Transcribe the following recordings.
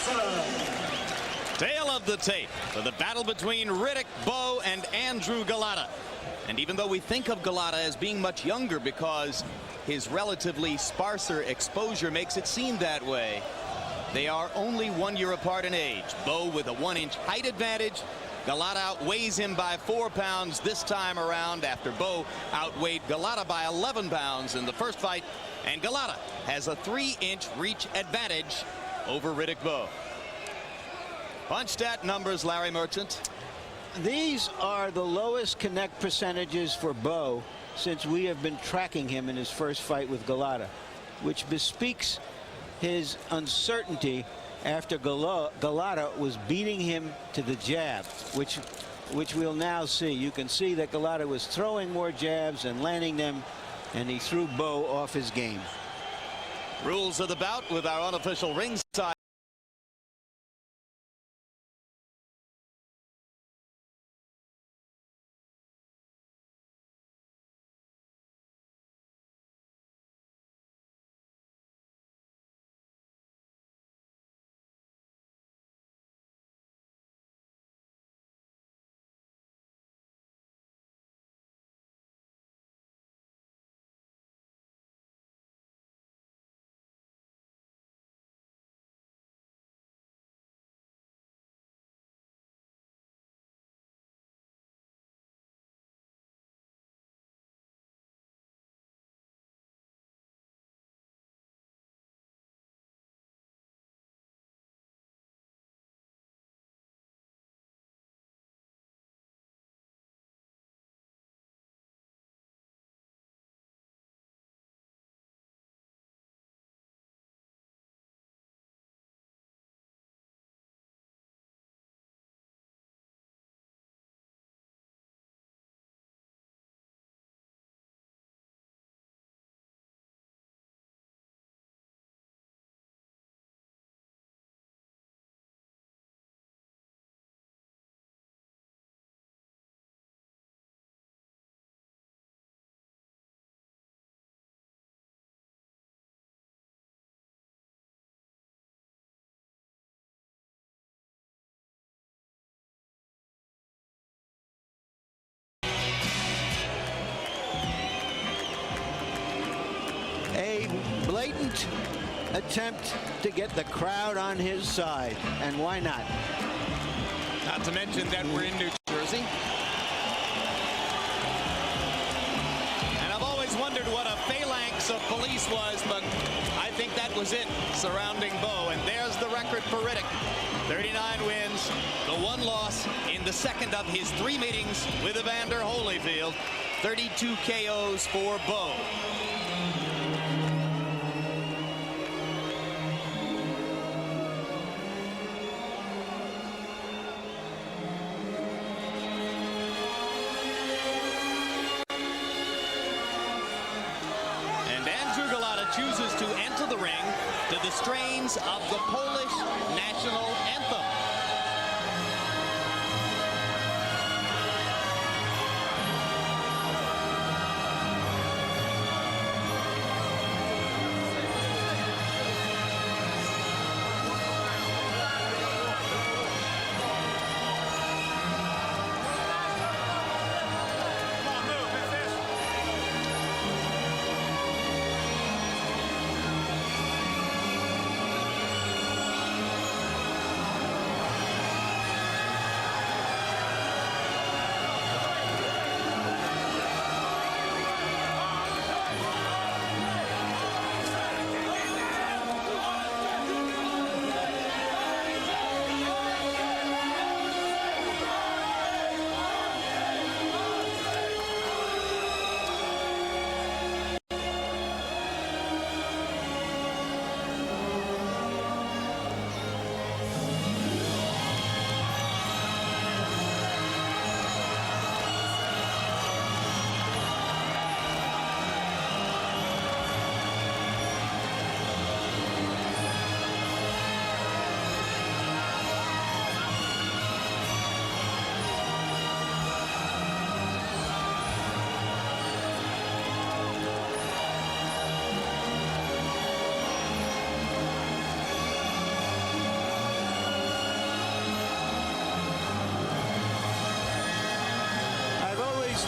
Tale of the tape for the battle between Riddick, Bowe, and Andrew Golota. And even though we think of Golota as being much younger because his relatively sparser exposure makes it seem that way, they are only 1 year apart in age. Bowe with a 1-inch height advantage. Golota outweighs him by 4 pounds this time around after Bowe outweighed Golota by 11 pounds in the first fight. And Golota has a 3-inch reach advantage over Riddick Bowe. Punch stat numbers, Larry Merchant. These are the lowest connect percentages for Bowe since we have been tracking him in his first fight with Golota, which bespeaks his uncertainty after Golota was beating him to the jab, which we'll now see. You can see that Golota was throwing more jabs and landing them, and he threw Bowe off his game. Rules of the bout with our unofficial ringside. A blatant attempt to get the crowd on his side, and why not? Not to mention that we're in New Jersey. And I've always wondered what a phalanx of police was, but I think that was it surrounding Bowe. And there's the record for Riddick. 39 wins, the 1 loss in the second of his 3 meetings with Evander Holyfield. 32 KOs for Bowe. Chooses to enter the ring to the strains of the Polish national anthem.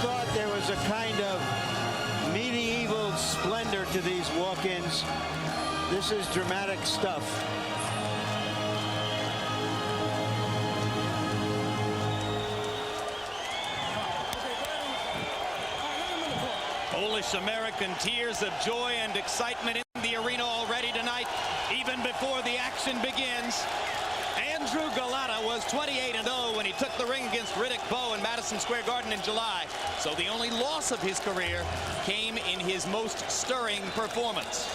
thought there was a kind of medieval splendor to these walk-ins. This is dramatic stuff. Polish-American tears of joy and excitement in the arena already tonight, even before the action begins. Andrew Golota was 28-0 when he took the ring against Riddick Bowe in Madison Square Garden in July. So the only loss of his career came in his most stirring performance.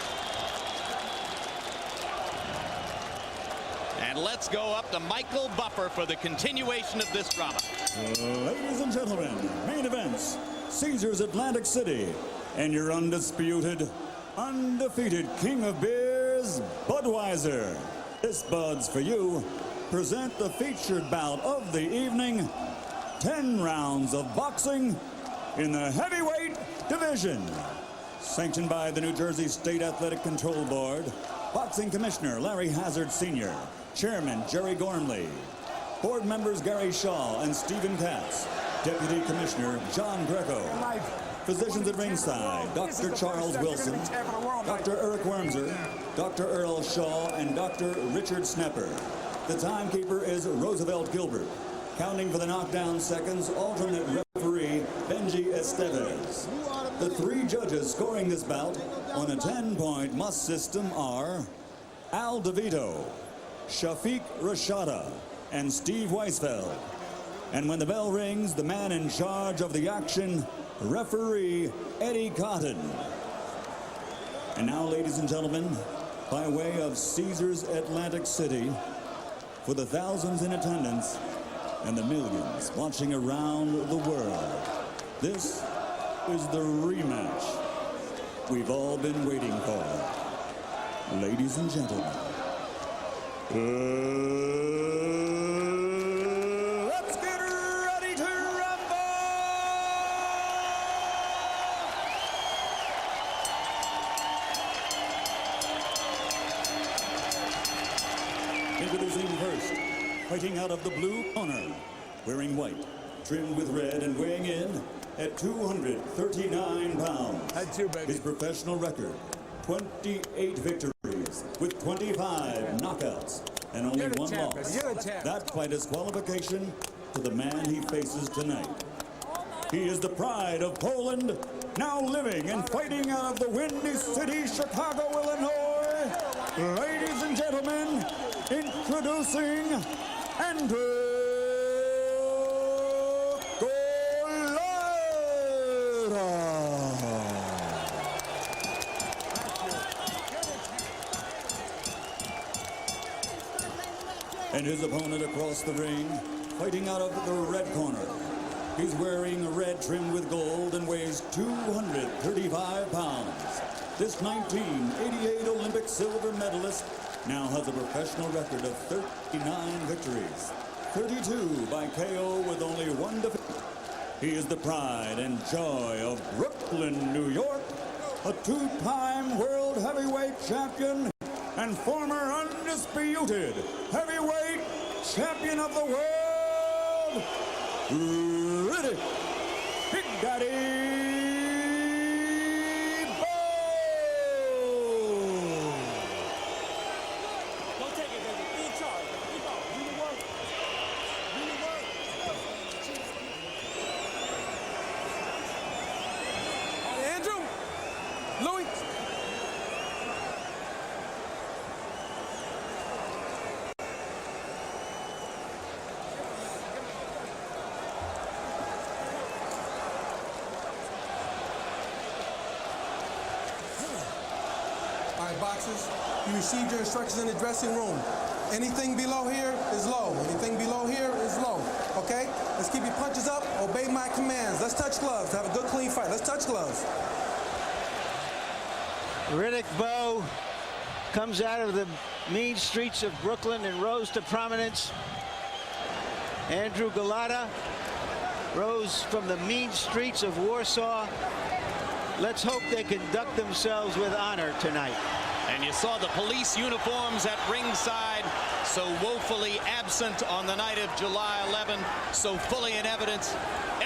And let's go up to Michael Buffer for the continuation of this drama. Ladies and gentlemen, main events, Caesars Atlantic City, and your undisputed, undefeated king of beers, Budweiser. This Bud's for you. Present the featured bout of the evening. 10 rounds of boxing in the heavyweight division. Sanctioned by the New Jersey State Athletic Control Board. Boxing Commissioner Larry Hazard Sr. Chairman Jerry Gormley. Board members Gary Shaw and Stephen Katz. Deputy Commissioner John Greco. Physicians at ringside, Dr. Charles Wilson, Dr. Eric Wormser, Dr. Earl Shaw, and Dr. Richard Snepper. The timekeeper is Roosevelt Gilbert. Counting for the knockdown seconds, alternate referee Benji Estevez. The 3 judges scoring this bout on a 10-point must system are Al DeVito, Shafiq Rashada, and Steve Weisfeld. And when the bell rings, the man in charge of the action, referee Eddie Cotton. And now, ladies and gentlemen, by way of Caesars Atlantic City, for the thousands in attendance and the millions watching around the world, this is the rematch we've all been waiting for. Ladies and gentlemen, let's get ready to rumble! Introducing first, fighting out of the blue corner, wearing white, trimmed with red, and weighing in at 239 pounds. His professional record, 28 victories with 25 knockouts and only 1 loss. That by disqualification to the man he faces tonight. He is the pride of Poland, now living and fighting out of the Windy City, Chicago, Illinois. Ladies and gentlemen, introducing Andrew Golota. And his opponent across the ring, fighting out of the red corner. He's wearing red trimmed with gold and weighs 235 pounds. This 1988 Olympic silver medalist now has a professional record of 39 victories, 32 by KO with only 1 defeat. He is the pride and joy of Brooklyn, New York, a 2-time world heavyweight champion and former undisputed heavyweight champion of the world, Riddick, Big Daddy Bowe. Don't take it, baby. Be in charge. Keep on. Do the work. Do the work. Andrew, Louis. All right, boxers, you received your instructions in the dressing room. Anything below here is low. Anything below here is low, okay? Let's keep your punches up, obey my commands. Let's touch gloves, have a good clean fight. Let's touch gloves. Riddick Bowe comes out of the mean streets of Brooklyn and rose to prominence. Andrew Golota rose from the mean streets of Warsaw. Let's hope they conduct themselves with honor tonight. And you saw the police uniforms at ringside, so woefully absent on the night of July 11, so fully in evidence.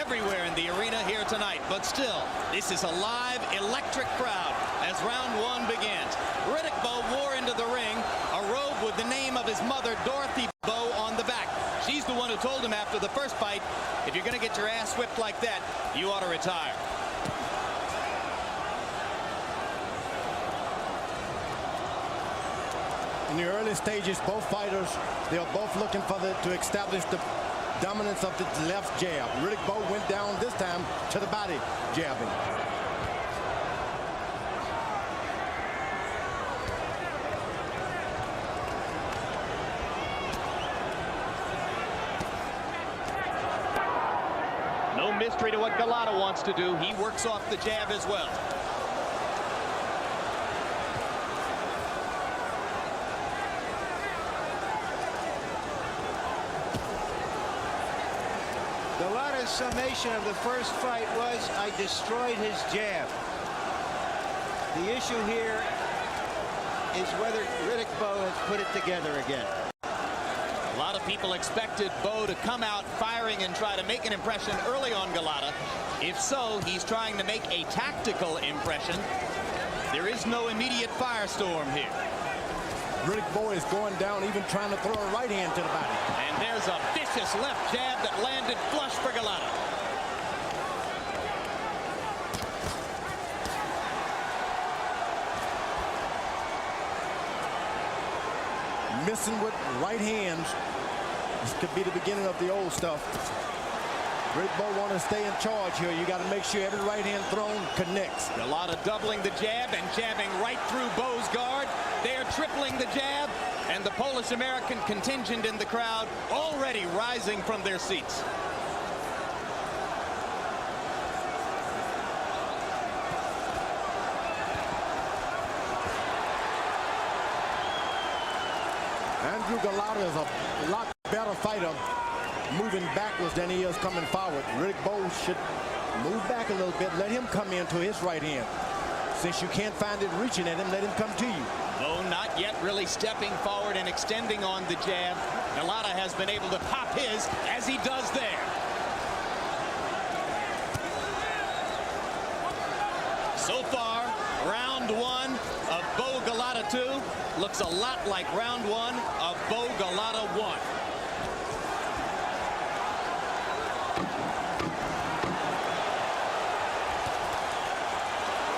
everywhere in the arena here tonight. But still, this is a live, electric crowd as round one begins. Riddick Bowe wore into the ring a robe with the name of his mother, Dorothy Bowe, on the back. She's the one who told him after the first fight, if you're going to get your ass whipped like that, you ought to retire. In the early stages, both fighters, they are both looking for to establish the dominance of the left jab. Riddick Bowe went down this time to the body jabbing. No mystery to what Golota wants to do. He works off the jab as well. Golota's summation of the first fight was, I destroyed his jab. The issue here is whether Riddick Bowe has put it together again. A lot of people expected Bowe to come out firing and try to make an impression early on Golota. If so, he's trying to make a tactical impression. There is no immediate firestorm here. Riddick Bowe is going down, even trying to throw a right hand to the body. And there's a vicious left jab that landed flush for Golota. Missing with right hands. This could be the beginning of the old stuff. Riddick Bowe want to stay in charge here. You got to make sure every right hand thrown connects. Golota doubling the jab and jabbing right through Bowe's guard. They are tripling the jab, and the Polish-American contingent in the crowd already rising from their seats. Andrew Golota is a lot better fighter moving backwards than he is coming forward. Riddick Bowe should move back a little bit. Let him come into his right hand. Since you can't find it reaching at him, let him come to you. Bowe not yet really stepping forward and extending on the jab. Golota has been able to pop his as he does there. So far, round one of Bowe Golota 2 looks a lot like round one of Bowe Golota 1.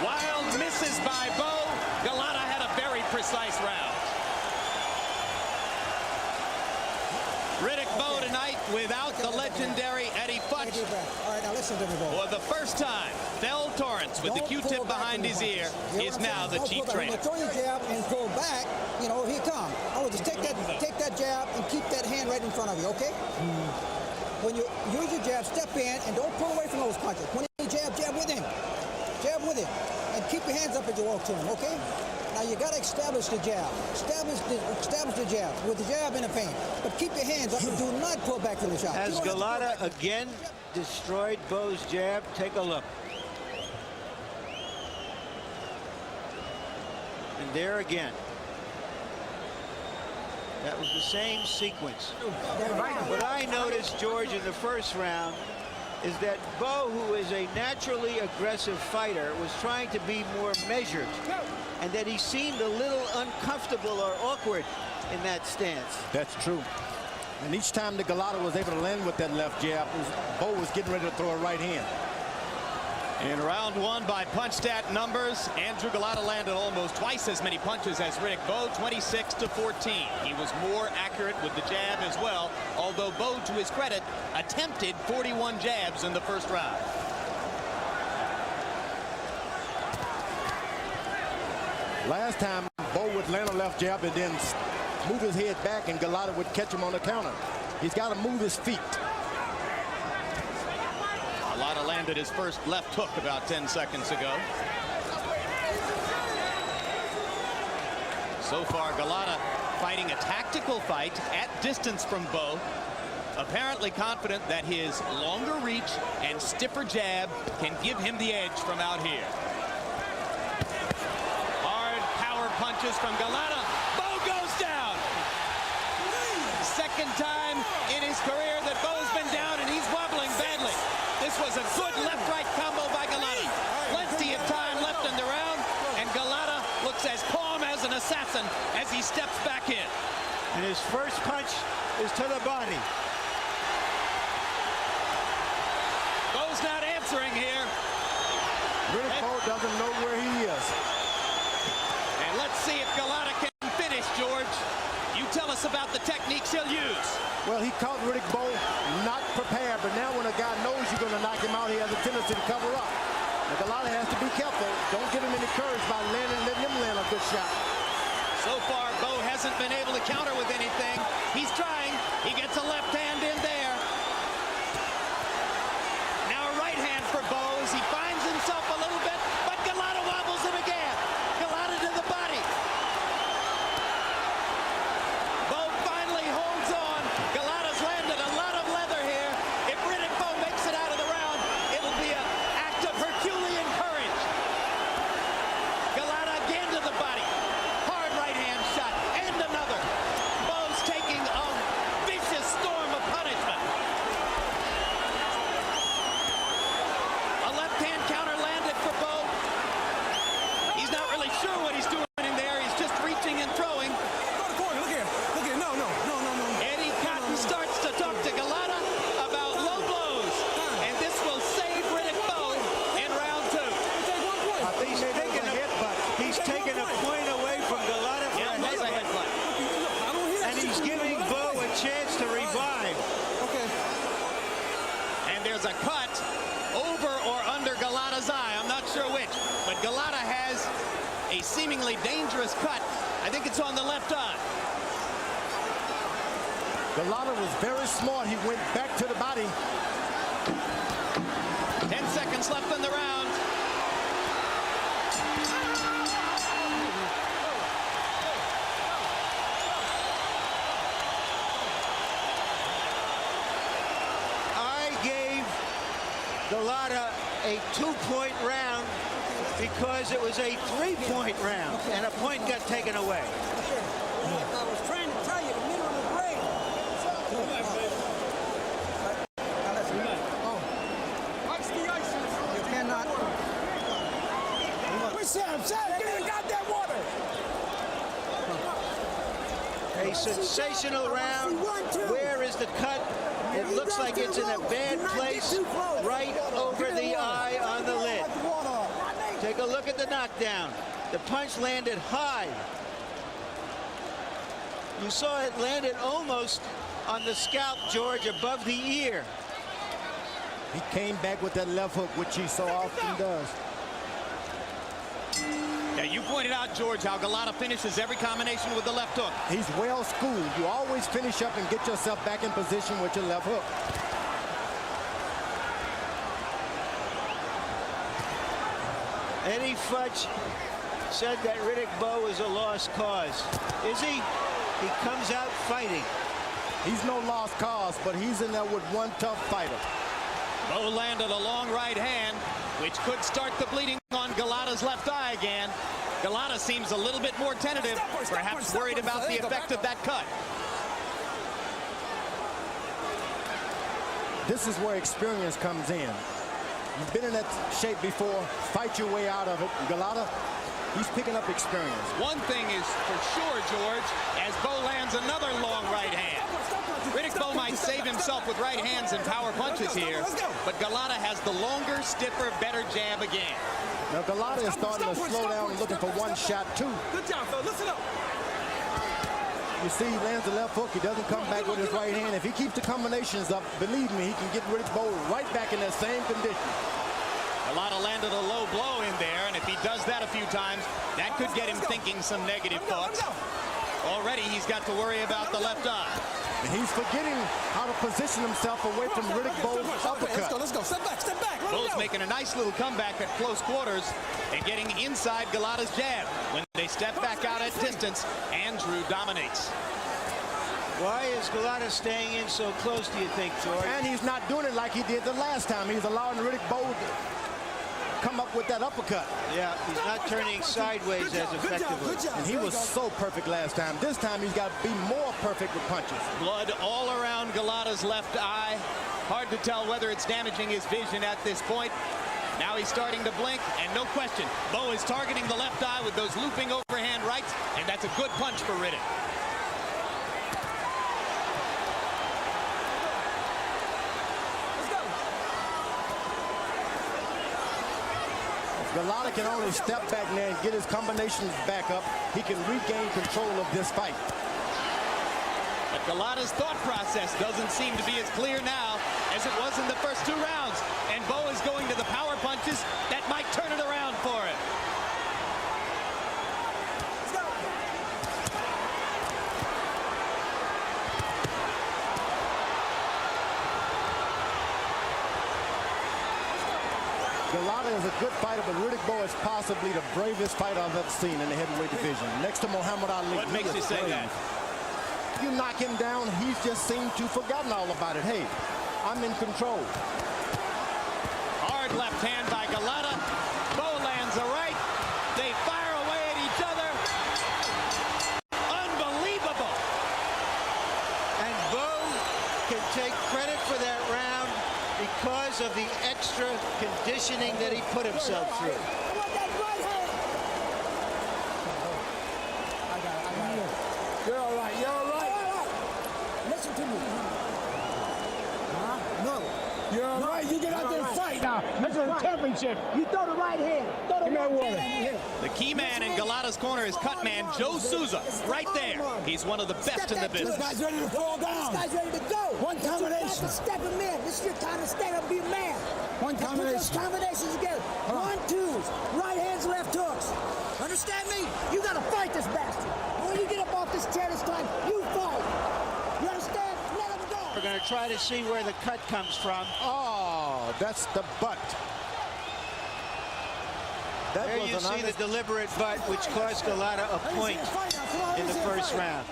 Wild misses by Bowe. Golota had a very precise round. Riddick Bowe tonight without the legendary Eddie Futch. All right, now listen to me, Bowe. For the first time, Del Torrance with the Q-tip behind his ear is now the chief trainer. Throw your jab and pull back. You know, here come. I would just take that jab and keep that hand right in front of you, okay? When you use your jab, step in and don't pull away from those punches. When you jab with him. Jab with him. And keep your hands up as you walk to him, okay? Now you got to establish the jab. Establish the jab with the jab in the paint. But keep your hands up and do not pull back from the shot. Has Golota again destroyed Bowe's jab? Take a look. And there again. That was the same sequence. What I noticed, George, in the first round is that Bowe, who is a naturally aggressive fighter, was trying to be more measured, and that he seemed a little uncomfortable or awkward in that stance. That's true. And each time the Golota was able to land with that left jab, Bowe was getting ready to throw a right hand. In round one, by punch stat numbers, Andrew Golota landed almost twice as many punches as Riddick Bowe, 26-14. He was more accurate with the jab as well, although Bowe, to his credit, attempted 41 jabs in the first round. Last time, Bowe would land a left jab and then move his head back, and Golota would catch him on the counter. He's got to move his feet. Golota landed his first left hook about 10 seconds ago. So far, Golota fighting a tactical fight at distance from Bowe. Apparently confident that his longer reach and stiffer jab can give him the edge from out here. Hard power punches from Golota. Bowe goes down. Second time in his career that Bowe's been down, and he's wobbling badly. This was listen as he steps back in. And his first punch is to the body. Bowe's not answering here. Riddick Bowe doesn't know where he is. And let's see if Golota can finish, George. You tell us about the techniques he'll use. Well, he caught Riddick Bowe not prepared, but now when a guy knows you're going to knock him out, he has a tendency to cover up. And Golota has to be careful. Don't give him any courage by letting him land a good shot. So far, Bowe hasn't been able to counter with anything. He's trying. He gets a left hand in there. Now a right hand for Bowe as he finds himself a little bit, but Golota wobbles him again. Golota to the body. Bowe finally holds on. Golota's landed a lot of leather here. If Riddick Bowe makes it out of the round, it'll be an act of Herculean courage. Golota again to the body. Hard right hand shot and another. Bowe's taking a vicious storm of punishment. A left hand counter landed for Bowe. He's not really sure what he's doing in there. He's just reaching and throwing. Go to the corner. Look here. Look here. No. Eddie Cotton starts to talk to Golota about low blows. And this will save Riddick Bowe in round 2. He's taking a point away from Golota for Yeah, a that's a headbutt. headbutt. I don't hear that. And he's giving Bowe a chance to revive. Okay. And there's a cut over or under Golota's eye. I'm not sure which. But Golota has a seemingly dangerous cut. I think it's on the left eye. Golota was very smart. He went back to the body. 10 seconds left in the round. I gave Golota a 2-point round because it was a 3-point round, and a point got taken away. I was trying to tell you the minimum grade. Watch the ice. You cannot. Where's Sam? Sam, give me the goddamn water. A sensational round. Where is the cut? It looks like it's in a bad place, right over the eye on the lid. Take a look at the knockdown. The punch landed high. You saw it landed almost on the scalp, George, above the ear. He came back with that left hook, which he so often does. Yeah, you pointed out, George, how Golota finishes every combination with the left hook. He's well schooled. You always finish up and get yourself back in position with your left hook. Eddie Futch said that Riddick Bowe is a lost cause. Is he? He comes out fighting. He's no lost cause, but he's in there with one tough fighter. Bowe landed a long right hand, which could start the bleeding on Golota's left eye again. Golota seems a little bit more tentative, perhaps worried about the effect of that cut. This is where experience comes in. You've been in that shape before. Fight your way out of it. Golota, he's picking up experience. One thing is for sure, George, as Bowe lands another long right hand. Riddick Bowe might save himself with right hands and power punches here, but Golota has the longer, stiffer, better jab again. Now Golota is starting to slow down, looking for one shot, too. Good job, Phil. Listen up. You see, he lands the left hook. He doesn't come back with his right hand. If he keeps the combinations up, believe me, he can get Riddick Bowe right back in that same condition. Golota landed a low blow in there, and if he does that a few times, that could get him thinking some negative thoughts. Already, he's got to worry about the left eye. And he's forgetting how to position himself away from Riddick Bowe's uppercut. Let's go. Step back. Bowe's making a nice little comeback at close quarters and getting inside Golota's jab. When they step back out at distance, Andrew dominates. Why is Golota staying in so close, do you think, George? And he's not doing it like he did the last time. He's allowing Riddick Bowe to come up with that uppercut. Yeah, he's not turning sideways as effectively. And he was so perfect last time. This time he's got to be more perfect with punches. Blood all around Golota's left eye. Hard to tell whether it's damaging his vision at this point. Now he's starting to blink, and no question, Bowe is targeting the left eye with those looping overhand right fights, and that's a good punch for Riddick. Golota can only step back there and get his combinations back up. He can regain control of this fight. But Golota's thought process doesn't seem to be as clear now as it was in the first 2 rounds. And Bowe is going to the power punches that might turn it around for him. Golota is a good fighter, but Riddick Bowe is possibly the bravest fighter I've ever seen in the heavyweight division. Next to Muhammad Ali. What makes you say that? You knock him down, he's just seemed to forgotten all about it. Hey, I'm in control. Hard left hand by Golota. Bowe lands a right. They fire away at each other. Unbelievable. And Bowe can take credit for that round because of the extra conditioning that he put himself through. You're all right. You're all right. Listen to me. No. You're all right. You get out there and fight now. This is a championship. You throw the right hand. Throw the Give me that right water. hand. The key man in Golota's corner is cut man Joe Souza, right there. He's one of the best in the This business. guy's ready to fall down. This guy's ready to go. One combination. You got to step him in. This is your time to stand up and be a man. One Now put those combination. combinations together. Hold on. 1-2s. Right hands, left hooks. Understand me? You got to fight this bastard. When you get up off this chair this time, you fight. You understand? Let him go. We're going to try to see where the cut comes from. Oh, that's the butt. That There was you an see the honest... deliberate butt, which cost Golota a point in the first round.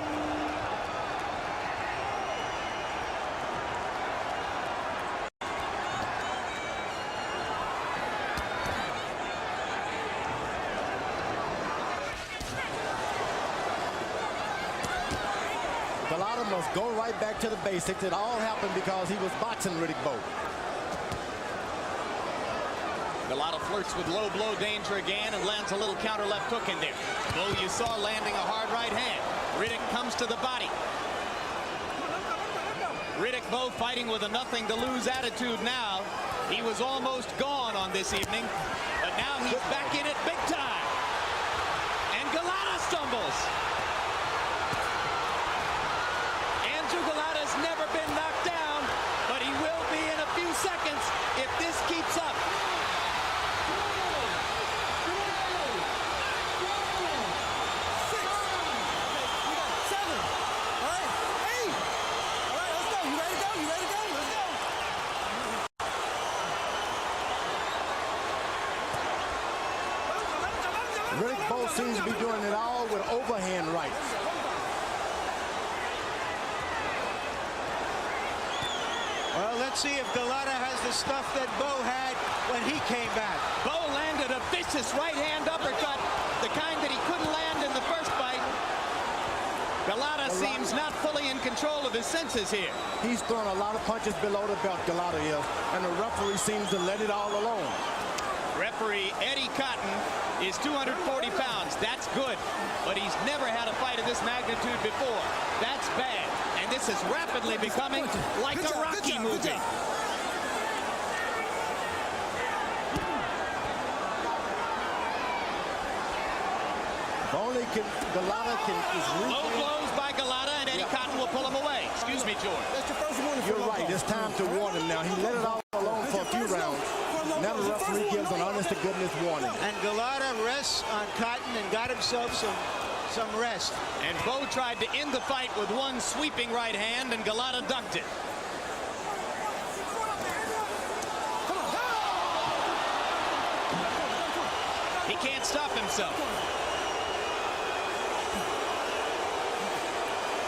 Golota must go right back to the basics. It all happened because he was boxing Riddick Bowe. Golota flirts with low blow danger again and lands a little counter left hook in there. Bowe, you saw landing a hard right hand. Riddick comes to the body. Riddick Bowe fighting with a nothing to lose attitude now. He was almost gone on this evening, but now he's back in it big time. And Golota stumbles. Andrew Golota's never been knocked down, but he will be in a few seconds if this keeps up. Riddick Bowe seems to be doing it all with overhand rights. Well, let's see if Golota has the stuff that Bowe had when he came back. Bowe landed a vicious right-hand uppercut, the kind that he couldn't land in the first fight. Golota seems not fully in control of his senses here. He's throwing a lot of punches below the belt, Golota is, and the referee seems to let it all alone. Referee Eddie Cotton is 240 pounds. That's good, but he's never had a fight of this magnitude before. That's bad, and this is rapidly becoming like a Rocky movie. If only Golota is Low blows by Golota, and Eddie Cotton will pull him away. Excuse me, George. That's your first warning. You're right. It's time to warn him now. He let it all alone for a few rounds. Now the referee gives an honest-to-goodness warning. And Golota rests on Cotton and got himself some rest. And Bowe tried to end the fight with one sweeping right hand, and Golota ducked it. He can't stop himself.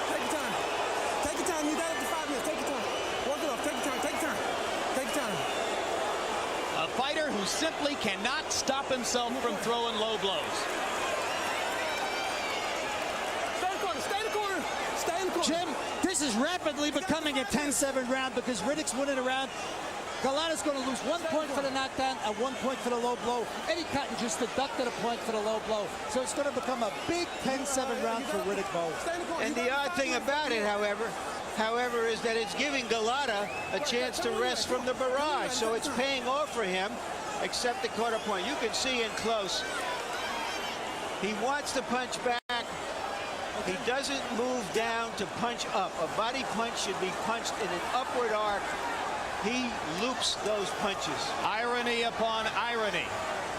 Take your time. Take your time. You got up to 5 minutes. Take your time. Work it off. Take your time. Take your time. Take your time. A fighter who simply cannot stop himself from throwing low blows. Stay in the corner. Stay in the corner. Stay in the corner. Jim, this is rapidly becoming a 10-7 round because Riddick's winning around. Golot's going to lose 1 point for the knockdown and 1 point for the low blow. Eddie Cotton just deducted a point for the low blow. So it's going to become a big 10-7 round for Riddick Bowe. And the odd thing about it, however, is that it's giving Golota a chance to rest from the barrage. So it's paying off for him, except the quarter point. You can see in close. He wants to punch back. He doesn't move down to punch up. A body punch should be punched in an upward arc. He loops those punches. Irony upon irony.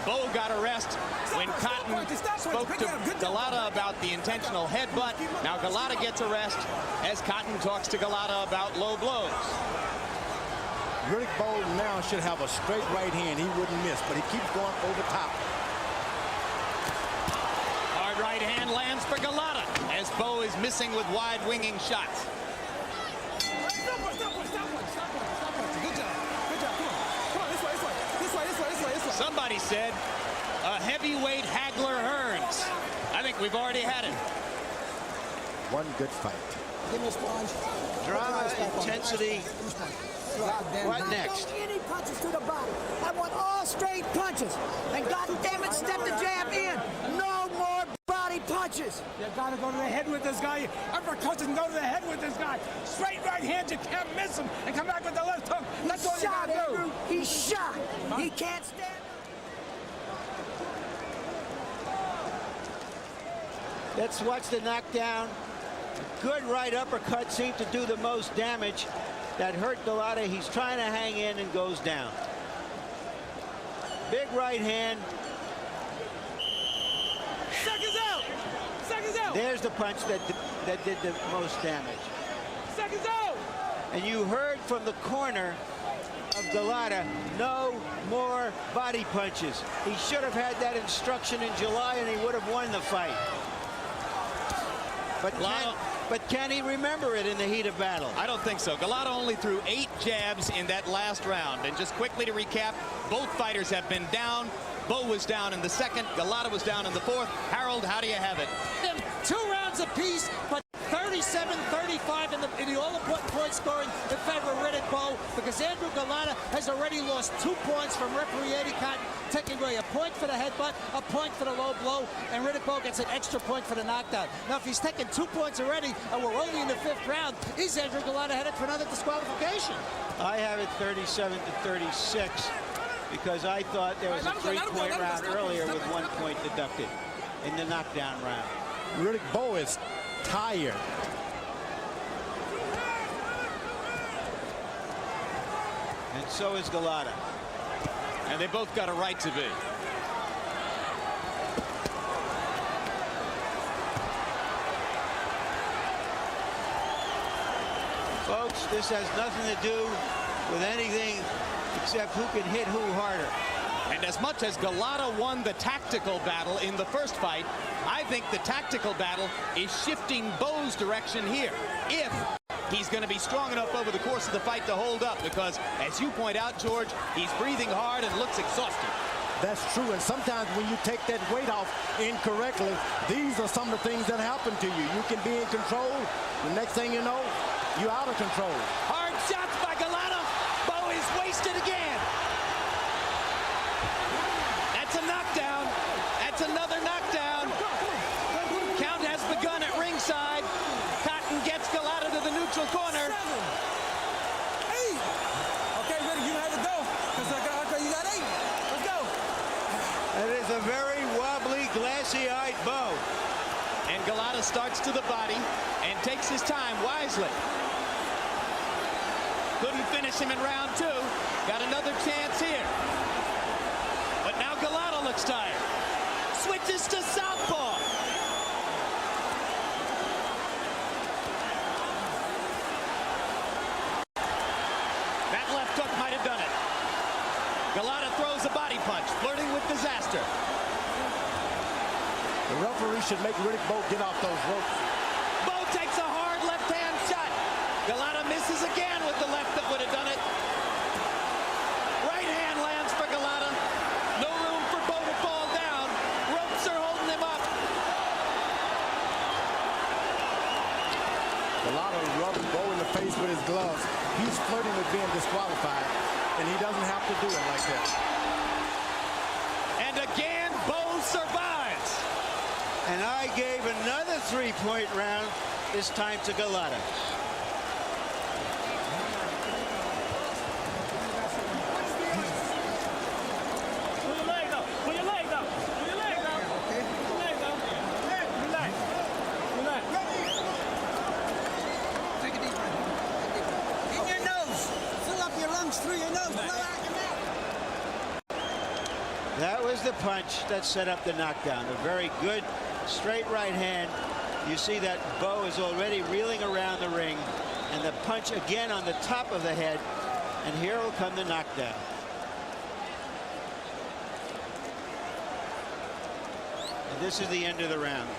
Bowe got a rest when Cotton spoke to Golota about the intentional headbutt. Now Golota gets a rest as Cotton talks to Golota about low blows. Riddick Bowe now should have a straight right hand. He wouldn't miss, but he keeps going over top. Hard right hand lands for Golota as Bowe is missing with wide winging shots. Somebody said a heavyweight Hagler Hearns. I think we've already had it. One good fight. Give me a sponge. Drama, intensity. What next? Any punches to the body. I want all straight punches. And God damn it, step the jab in. No more body punches. You got to go to the head with this guy. Uppercuts and go to the head with this guy. Straight right hand, you can't miss him. And come back with the left hook. That's all you got to do. Andrew. He's shot. He can't stand up. Let's watch the knockdown. Good right uppercut seemed to do the most damage. That hurt Golota. He's trying to hang in and goes down. Big right hand. Seconds out. Seconds out. There's the punch that did the most damage. Seconds out. And you heard from the corner of Golota, no more body punches. He should have had that instruction in July and he would have won the fight. But can he remember it in the heat of battle? I don't think so. Golota only threw 8 jabs in that last round. And just quickly to recap, both fighters have been down. Bowe was down in the second. Golota was down in the fourth. Harold, how do you have it? 2 rounds apiece, but 37-35 in the all-important point scoring in favor of Riddick Bowe, because Andrew Golota has already lost 2 points from referee Eddie Cotton, taking away a point for the headbutt, a point for the low blow, and Riddick Bowe gets an extra point for the knockdown. Now, if he's taken 2 points already, and we're only in the 5th round, is Andrew Golota headed for another disqualification? I have it 37-36 because I thought there was a 3-point round earlier with 1 point deducted in the knockdown round. Riddick Bowe is tired. And so is Golota. And they both got a right to be. Folks, this has nothing to do with anything except who can hit who harder. And as much as Golota won the tactical battle in the first fight, I think the tactical battle is shifting Bowe's direction here. If he's going to be strong enough over the course of the fight to hold up, because, as you point out, George, he's breathing hard and looks exhausted. That's true, and sometimes when you take that weight off incorrectly, these are some of the things that happen to you. You can be in control. The next thing you know, you're out of control. Hard shots by Golota. Bowe is wasted again. That's a knockdown. That's another knockdown. Count has begun at ringside. Cotton gets Golota to the neutral corner. 7, 8. Okay, Riddick, you have to go. Because you got 8. Let's go. That is a very wobbly, glassy-eyed Bowe. And Golota starts to the body and takes his time wisely. Couldn't finish him in round 2. Got another chance here. But now Golota looks tired. Switches to southpaw. That left hook might have done it. Golota throws a body punch, flirting with disaster. The referee should make Riddick Bowe get off those ropes. Bowe takes a hard left-hand shot. Golota misses again with the left that would have done it. Right hand lands for Golota. No room for Bowe to fall down. Ropes are holding him up. Golota rubbed Bowe in the face with his gloves. He's flirting with being disqualified, and he doesn't have to do it like that. And again, Bowe survives. And I gave another 3-point round, this time to Golota. That was the punch that set up the knockdown. A very good straight right hand. You see that Bowe is already reeling around the ring, and the punch again on the top of the head, and here will come the knockdown. And this is the end of the round.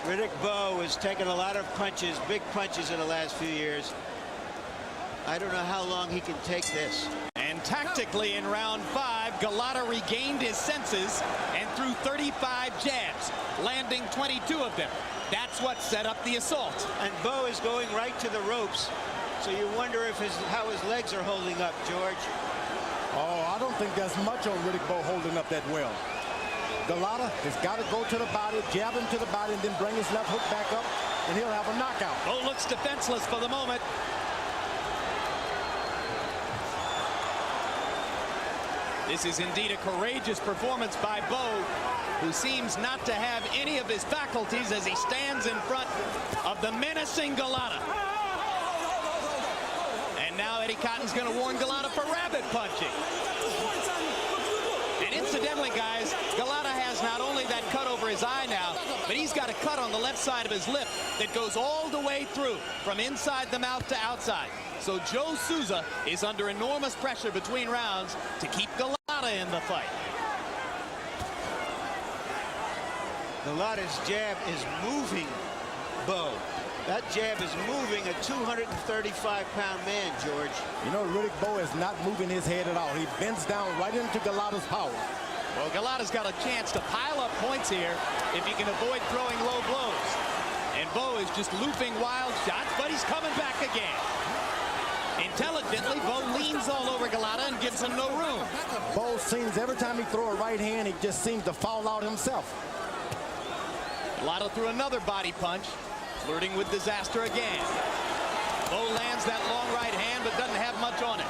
Riddick Bowe has taken a lot of punches, big punches in the last few years. I don't know how long he can take this. And tactically in round 5, Golota regained his senses and threw 35 jabs, landing 22 of them. That's what set up the assault. And Bowe is going right to the ropes, so you wonder if how his legs are holding up, George. Oh, I don't think there's much on Riddick Bowe holding up that well. Golota has got to go to the body, jab him to the body, and then bring his left hook back up, and he'll have a knockout. Bowe looks defenseless for the moment. This is indeed a courageous performance by Bowe, who seems not to have any of his faculties as he stands in front of the menacing Golota. And now Eddie Cotton's going to warn Golota for rabbit punching. And incidentally, guys, Golota has not only that cut over his eye now, but he's got a cut on the left side of his lip that goes all the way through, from inside the mouth to outside. So Joe Souza is under enormous pressure between rounds to keep Golota in the fight. Golota's jab is moving Bowe. That jab is moving a 235-pound man, George. You know, Riddick Bowe is not moving his head at all. He bends down right into Golota's power. Well, Golota's got a chance to pile up points here if he can avoid throwing low blows. And Bowe is just looping wild shots, but he's coming back again. Intelligently, Bowe leans all over Golota and gives him no room. Bowe seems, every time he throws a right hand, he just seems to fall out himself. Golota threw another body punch, flirting with disaster again. Bowe lands that long right hand, but doesn't have much on it.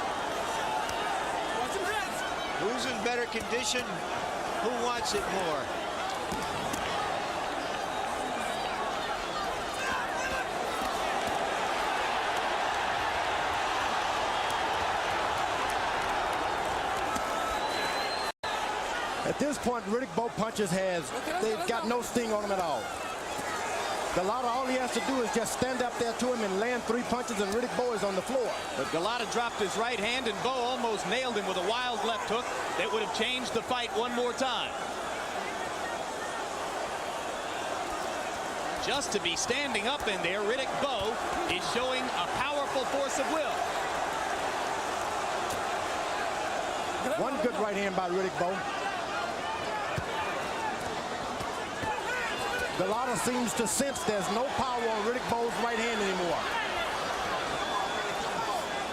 Who's in better condition? Who wants it more? At this point, Riddick Bowe punches they've got no sting on him at all. Golota, all he has to do is just stand up there to him and land 3 punches, and Riddick Bowe is on the floor. But Golota dropped his right hand, and Bowe almost nailed him with a wild left hook that would have changed the fight one more time. Just to be standing up in there, Riddick Bowe is showing a powerful force of will. One good right hand by Riddick Bowe. Golota seems to sense there's no power on Riddick Bowe's right hand anymore.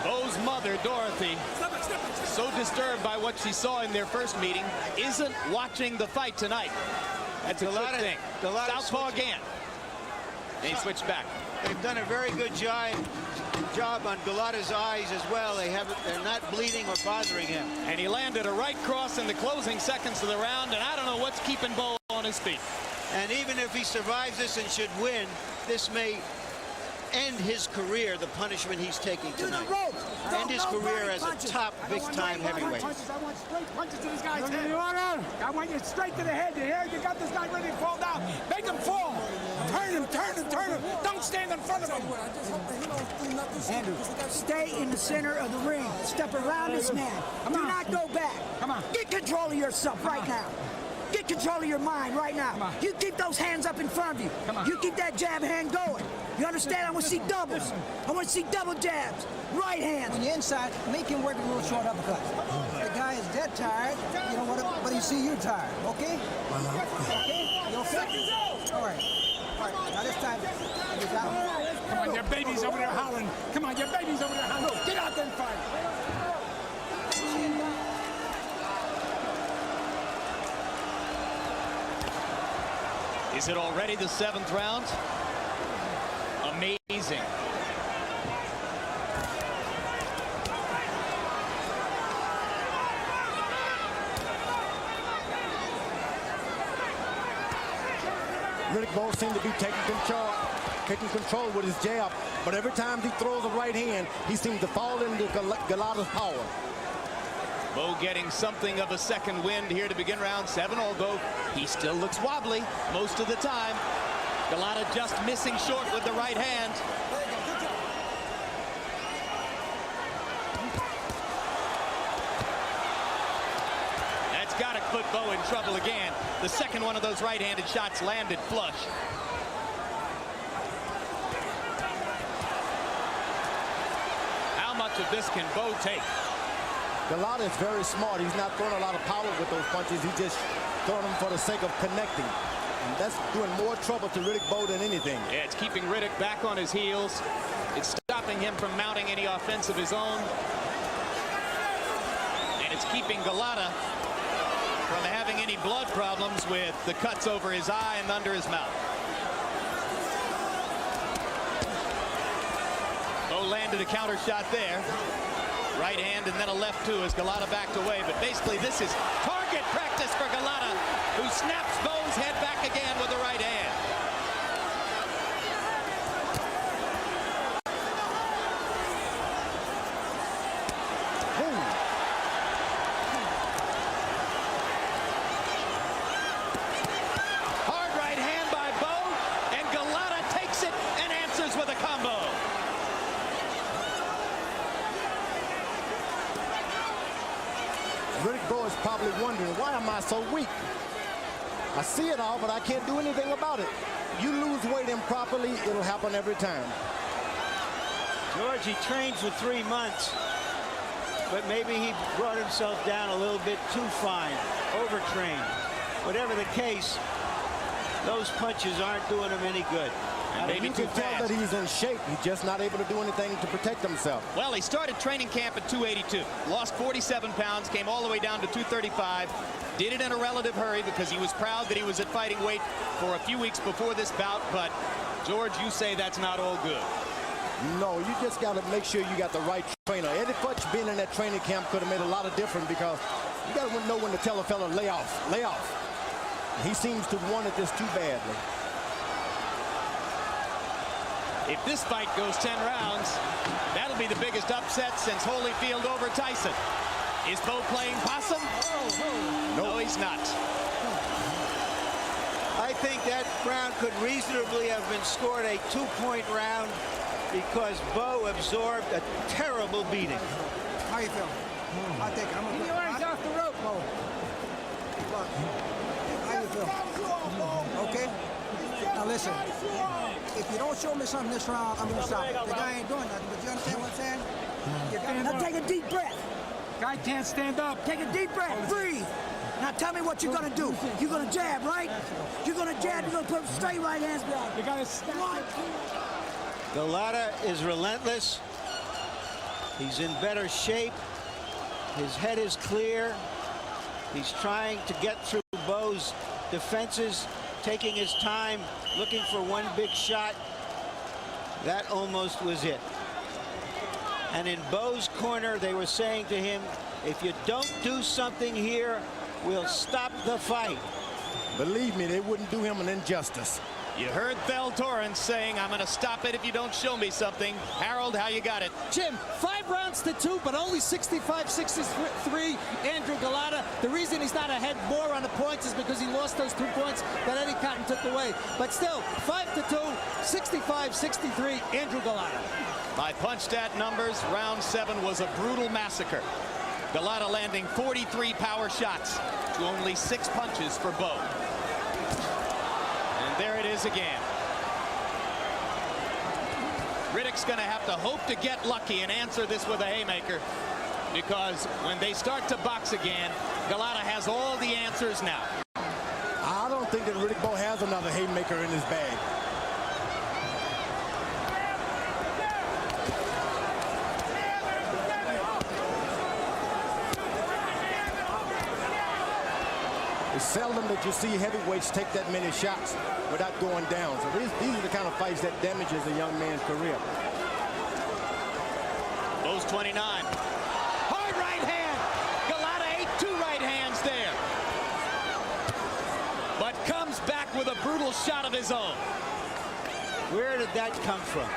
Bowe's mother, Dorothy, so disturbed by what she saw in their first meeting, isn't watching the fight tonight. That's a good thing. Southpaw again. And he switched back. They've done a very good job on Golota's eyes as well. They're not bleeding or bothering him. And he landed a right cross in the closing seconds of the round, and I don't know what's keeping Bowe on his feet. And even if he survives this and should win, this may end his career, the punishment he's taking tonight. End his career as a top big-time heavyweight. I want straight punches to this guy's head. I want you straight to the head. You got this guy ready to fall down. Make him fall. Turn him, turn him, turn him. Don't stand in front of him. Andrew, stay in the center of the ring. Step around this man. Do not go back. Come on. Get control of yourself right now. Get control of your mind right now. You keep those hands up in front of you. You keep that jab hand going. You understand? I want to see doubles. I want to see double jabs. Right hands. When you're inside, make him work a little short uppercut. The guy is dead tired, you know what? But he see you tired, okay? Okay? You okay? All right. on, your baby's over there hollering. Come on, your baby's over there hollering. Get out there and fight. Is it already the 7th round? Amazing. Riddick Bowe seemed to be taking control with his jab, but every time he throws a right hand, he seems to fall into Golotah's power. Bowe getting something of a second wind here to begin round 7, although he still looks wobbly most of the time. Golota just missing short with the right hand. That's got to put Bowe in trouble again. The second one of those right-handed shots landed flush. How much of this can Bowe take? Golota is very smart. He's not throwing a lot of power with those punches. He's just throwing them for the sake of connecting. And that's doing more trouble to Riddick Bowe than anything. Yeah, it's keeping Riddick back on his heels. It's stopping him from mounting any offense of his own. And it's keeping Golota from having any blood problems with the cuts over his eye and under his mouth. Bowe landed a counter shot there. Right hand and then a left too as Golota backed away. But basically this is target practice for Golota, who snaps Bowe's head back again with the right hand. Hard right hand by Bowe, and Golota takes it and answers with a combo. Riddick Bowe is probably wondering, why am I so weak? I see it all, but I can't do anything about it. You lose weight improperly, it'll happen every time. George, he trained for 3 months, but maybe he brought himself down a little bit too fine, overtrained. Whatever the case, those punches aren't doing him any good. And maybe you too can tell fast. that he's in shape. He's just not able to do anything to protect himself. Well, he started training camp at 282, lost 47 pounds, came all the way down to 235, did it in a relative hurry because he was proud that he was at fighting weight for a few weeks before this bout. But George, you say that's not all good. No, you just got to make sure you got the right trainer. Eddie Futch being in that training camp could have made a lot of difference, because you got to know when to tell a fella lay off, lay off. He seems to have wanted this too badly. If this fight goes 10 rounds, that'll be the biggest upset since Holyfield over Tyson. Is Bowe playing possum? No, he's not. I think that round could reasonably have been scored a 2-point round because Bowe absorbed a terrible beating. How you feel? I'll take it. I'm gonna Keep your eyes off the rope, Bowe. Look. How you feel? Okay? Now listen. If you don't show me something this round, I'm gonna stop it. The guy ain't doing nothing, but you understand what I'm saying? Now take a deep breath. Guy can't stand up. Take a deep breath. Breathe. Now tell me what you're gonna do. You're gonna jab, right? You're gonna jab. You're gonna put straight right hands behind. You gotta stop. Golota is relentless. He's in better shape. His head is clear. He's trying to get through Bowe's defenses, taking his time, looking for one big shot. That almost was it. And in Bowe's corner, they were saying to him, if you don't do something here, we'll stop the fight. Believe me, they wouldn't do him an injustice. You heard Thel Torrance saying, I'm going to stop it if you don't show me something. Harold, how you got it? Jim, 5 rounds to 2, but only 65-63 Andrew Golota. The reason he's not ahead more on the points is because he lost those 2 points that Eddie Cotton took away. But still, 5-2, 65-63 Andrew Golota. By punch stat numbers, round 7 was a brutal massacre. Golota landing 43 power shots to only 6 punches for Bowe. And there it is again. Riddick's going to have to hope to get lucky and answer this with a haymaker, because when they start to box again, Golota has all the answers now. I don't think that Riddick Bowe has another haymaker in his bag. It's seldom that you see heavyweights take that many shots without going down. So these are the kind of fights that damages a young man's career. Bowe's 29. Hard right hand. Golota ate 2 right hands there. But comes back with a brutal shot of his own. Where did that come from?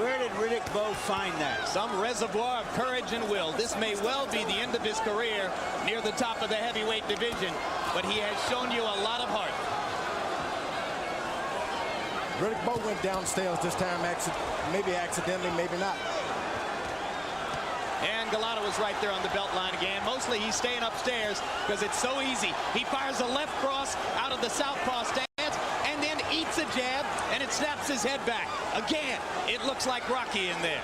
Where did Riddick Bowe find that? Some reservoir of courage and will. This may well be the end of his career near the top of the heavyweight division, but he has shown you a lot of heart. Riddick Bowe went downstairs this time, maybe accidentally, maybe not. And Golota was right there on the belt line again. Mostly he's staying upstairs because it's so easy. He fires a left cross out of the southpaw stance and then eats a jab, and it snaps his head back. Again, it looks like Rocky in there.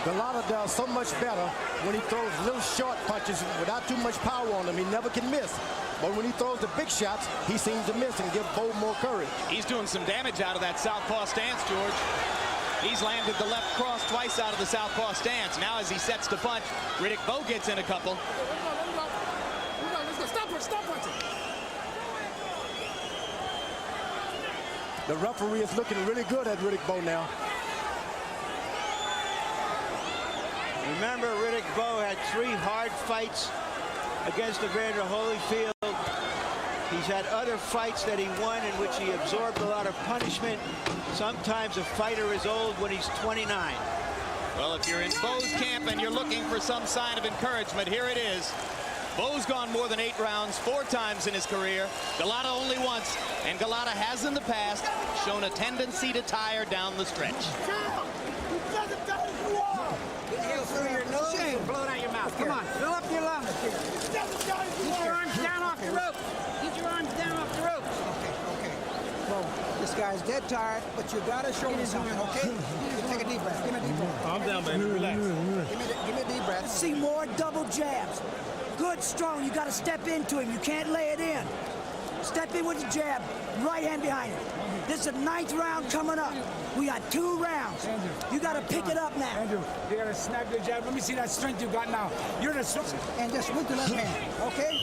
Golota does so much better when he throws little short punches without too much power on him. He never can miss. But when he throws the big shots, he seems to miss and give Bowe more courage. He's doing some damage out of that southpaw stance, George. He's landed the left cross twice out of the southpaw stance. Now as he sets to punch, Riddick Bowe gets in a couple. Stop punching. The referee is looking really good at Riddick Bowe now. Remember, Riddick Bowe had 3 hard fights against Evander Holyfield. He's had other fights that he won in which he absorbed a lot of punishment. Sometimes a fighter is old when he's 29. Well, if you're in Bowe's camp and you're looking for some sign of encouragement, here it is. Bowe's gone more than 8 rounds 4 times in his career. Golota only once, and Golota has in the past shown a tendency to tire down the stretch. Through your nose and blow it out your mouth. Come on, fill up your lungs. Keep your arms down off the ropes. Keep your arms down off the ropes. Okay. Well, this guy's dead tired, but you gotta show me something, okay? You take a deep breath. Give me a deep breath. Calm down, baby. Relax. Give me a deep breath. Let's see more double jabs. Good, strong. You got to step into him. You can't lay it in. Step in with the jab. Right hand behind it. This is the 9th round coming up. We got 2 rounds. Andrew, You got to pick it up now. Andrew, you gotta snap your jab. Let me see that strength you got now. You're the And just with the left hand, okay?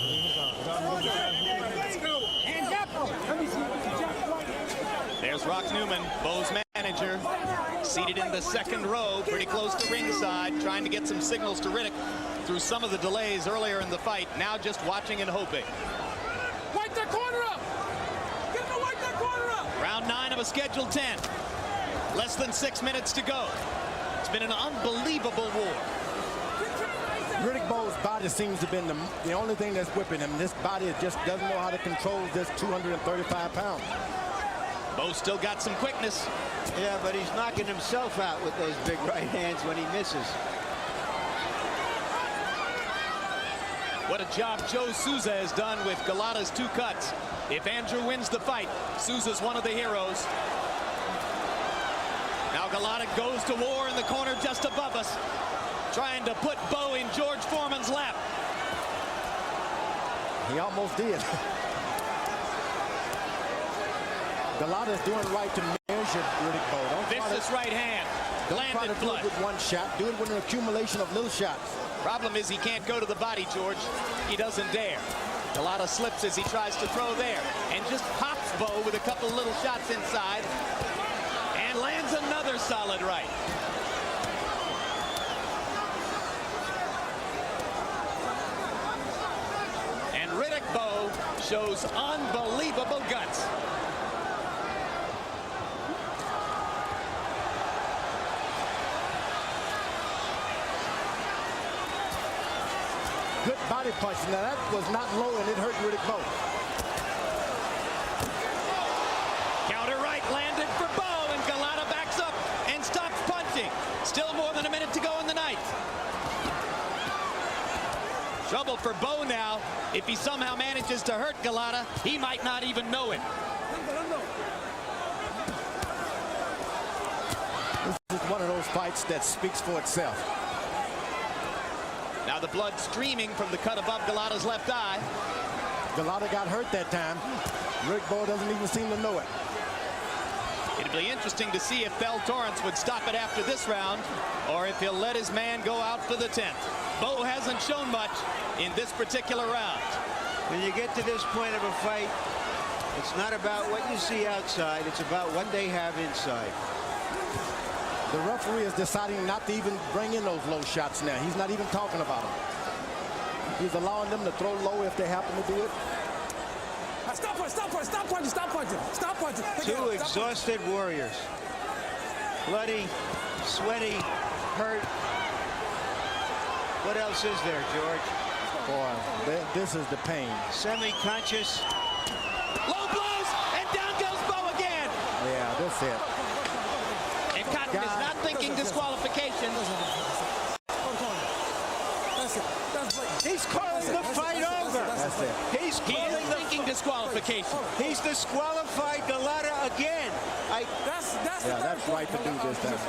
Hands up. Let me see the jab right. There's Rock Newman, Bowe's manager, seated in the 2nd row, pretty close to ringside, trying to get some signals to Riddick through some of the delays earlier in the fight. Now just watching and hoping. Wipe that corner up. Get him to wipe that corner up. Round 9 of a scheduled 10. Less than 6 minutes to go. It's been an unbelievable war. Riddick Bowe's body seems to have been the only thing that's whipping him. This body just doesn't know how to control this 235 pounds. Bowe still got some quickness. Yeah, but he's knocking himself out with those big right hands when he misses. What a job Joe Souza has done with Golota's 2 cuts. If Andrew wins the fight, Souza's one of the heroes. Now Golota goes to war in the corner just above us, trying to put Bowe in George Foreman's lap. He almost did. Golota's doing right to measure Riddick Bowe. Vicious right hand, Don't try to landed do flush. it with one shot. Do it with an accumulation of little shots. Problem is he can't go to the body, George. He doesn't dare. Golota slips as he tries to throw there and just pops Bowe with a couple little shots inside and lands another solid right. And Riddick Bowe shows unbelievable guts. Good body punch. Now that was not low and it hurt Riddick Bowe. Counter right landed for Bowe, and Golota backs up and stops punching. Still more than a minute to go in the ninth. Trouble for Bowe now. If he somehow manages to hurt Golota, he might not even know it. This is one of those fights that speaks for itself. Now the blood streaming from the cut above Golotа's left eye. Golota got hurt that time. Riddick Bowe doesn't even seem to know it. It'd be interesting to see if Bell Torrance would stop it after this round, or if he'll let his man go out for the 10th. Bowe hasn't shown much in this particular round. When you get to this point of a fight, it's not about what you see outside, it's about what they have inside. The referee is deciding not to even bring in those low shots now. He's not even talking about them. He's allowing them to throw low if they happen to do it. Stop punching, stop punching, stop punching, stop punching, stop punching. Two exhausted warriors. Bloody, sweaty, hurt. What else is there, George? Boy, this is the pain. Semi-conscious. Low blows, and down goes Bowe again. Yeah, that's it. And Cotton is not thinking disqualification. He's calling the fight over. That's it. He's He calling is thinking disqualification. He's disqualified Golota again. That's right to do this time.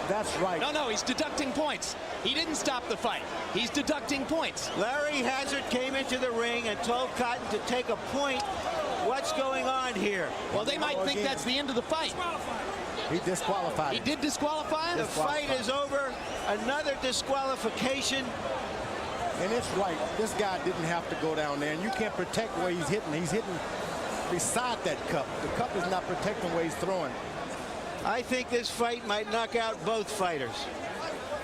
That's right. No, he's deducting points. He didn't stop the fight. He's deducting points. Larry Hazard came into the ring and told Cotton to take a point. What's going on here? Well, they might think that's the end of the fight. He disqualified. He did disqualify him? The fight is over. Another disqualification. And it's right. This guy didn't have to go down there, and you can't protect where he's hitting. He's hitting beside that cup. The cup is not protecting where he's throwing. I think this fight might knock out both fighters.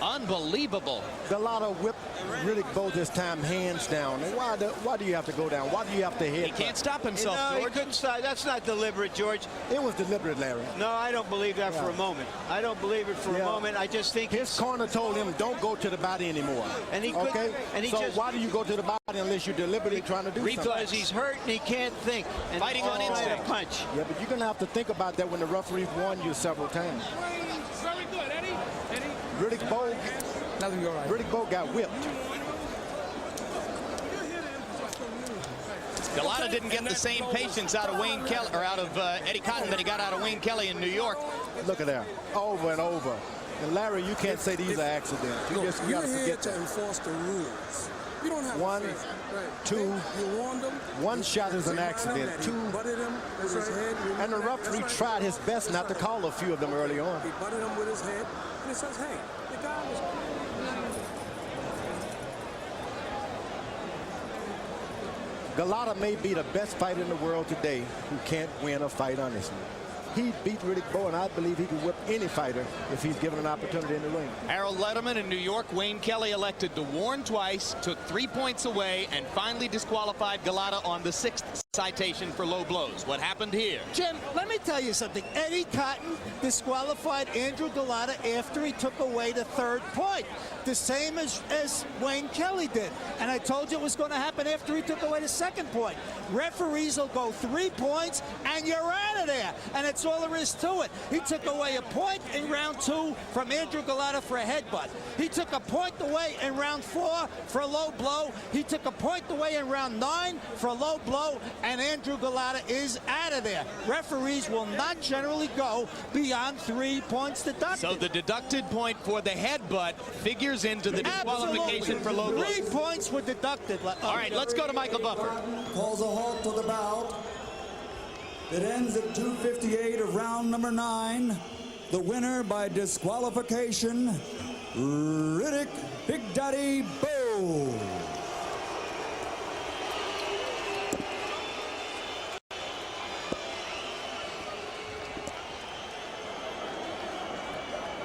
Unbelievable. Golota whipped Riddick Bowe this time hands down. And why do you have to go down? Why do you have to hit? He can't stop himself, No, George. he couldn't stop. That's not deliberate, George. It was deliberate, Larry. No, I don't believe that for a moment. I don't believe it for a moment. I just think his corner told him, don't go to the body anymore. And he okay? So just, why do you go to the body unless you're deliberately trying to do something? Because he's hurt and he can't think. And fighting on instinct. Punch. Yeah, but you're going to have to think about that when the referee warned you several times. Very good, Eddie. Riddick Bowe. Nothing, you're right. Riddick Bowe got whipped. Golota didn't get the same patience out of Wayne Kelly, or out of Eddie Cotton, that he got out of Wayne Kelly in New York. Look at that, over and over. And Larry, you can't say these are accidents. You just got to forget that. Enforce the rules. You don't have One, two. You warned them. One shot is an accident. Two. Butted him with his head. And the referee tried his best not to call a few of them early on. He butted him with his head, and it says, "Hey, the guy was." Golota may be the best fighter in the world today who can't win a fight honestly. He beat Riddick Bowe, and I believe he can whip any fighter if he's given an opportunity in the ring. Harold Letterman in New York. Wayne Kelly elected to warn twice, took 3 points away, and finally disqualified Golota on the 6th citation for low blows. What happened here? Jim, let me tell you something. Eddie Cotton disqualified Andrew Golota after he took away the 3rd point. The same as Wayne Kelly did. And I told you it was going to happen after he took away the 2nd point. Referees will go 3 points and you're out of there. And it's all there is to it. He took away a point in round 2 from Andrew Golota for a headbutt. He took a point away in round 4 for a low blow. He took a point away in round 9 for a low blow. And Andrew Golota is out of there. Referees will not generally go beyond 3 points deducted. So the deducted point for the headbutt figures into the disqualification for low blows. 3 points were deducted. All right, let's go to Michael Buffer. Calls a halt to the bout. It ends at 2:58 of round number 9. The winner by disqualification, Riddick Big Daddy Bowe.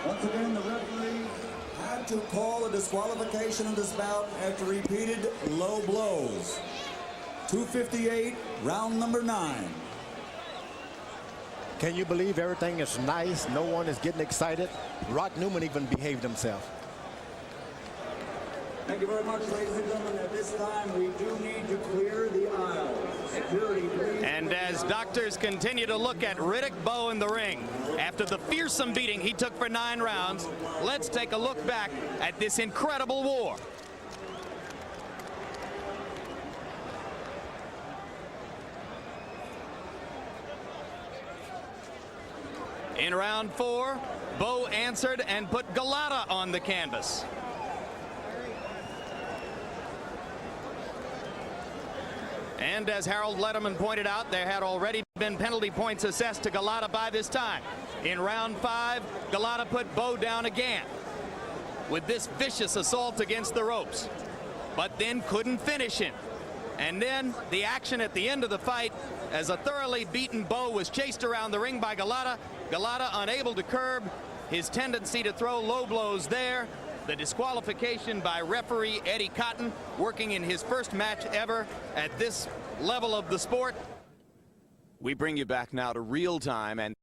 Once again, the referee had to call a disqualification in this bout after repeated low blows. 2:58, round number 9. Can you believe everything is nice? No one is getting excited. Rock Newman even behaved himself. Thank you very much, ladies and gentlemen. At this time, we do need to clear the aisle. Security, please. And as doctors continue to look at Riddick Bowe in the ring, after the fearsome beating he took for 9 rounds, let's take a look back at this incredible war. In round 4, Bowe answered and put Golota on the canvas. And as Harold Letterman pointed out, there had already been penalty points assessed to Golota by this time. In round 5, Golota put Bowe down again with this vicious assault against the ropes, but then couldn't finish him. And then the action at the end of the fight, as a thoroughly beaten Bowe was chased around the ring by Golota. Golota unable to curb his tendency to throw low blows there. The disqualification by referee Eddie Cotton, working in his first match ever at this level of the sport. We bring you back now to real time and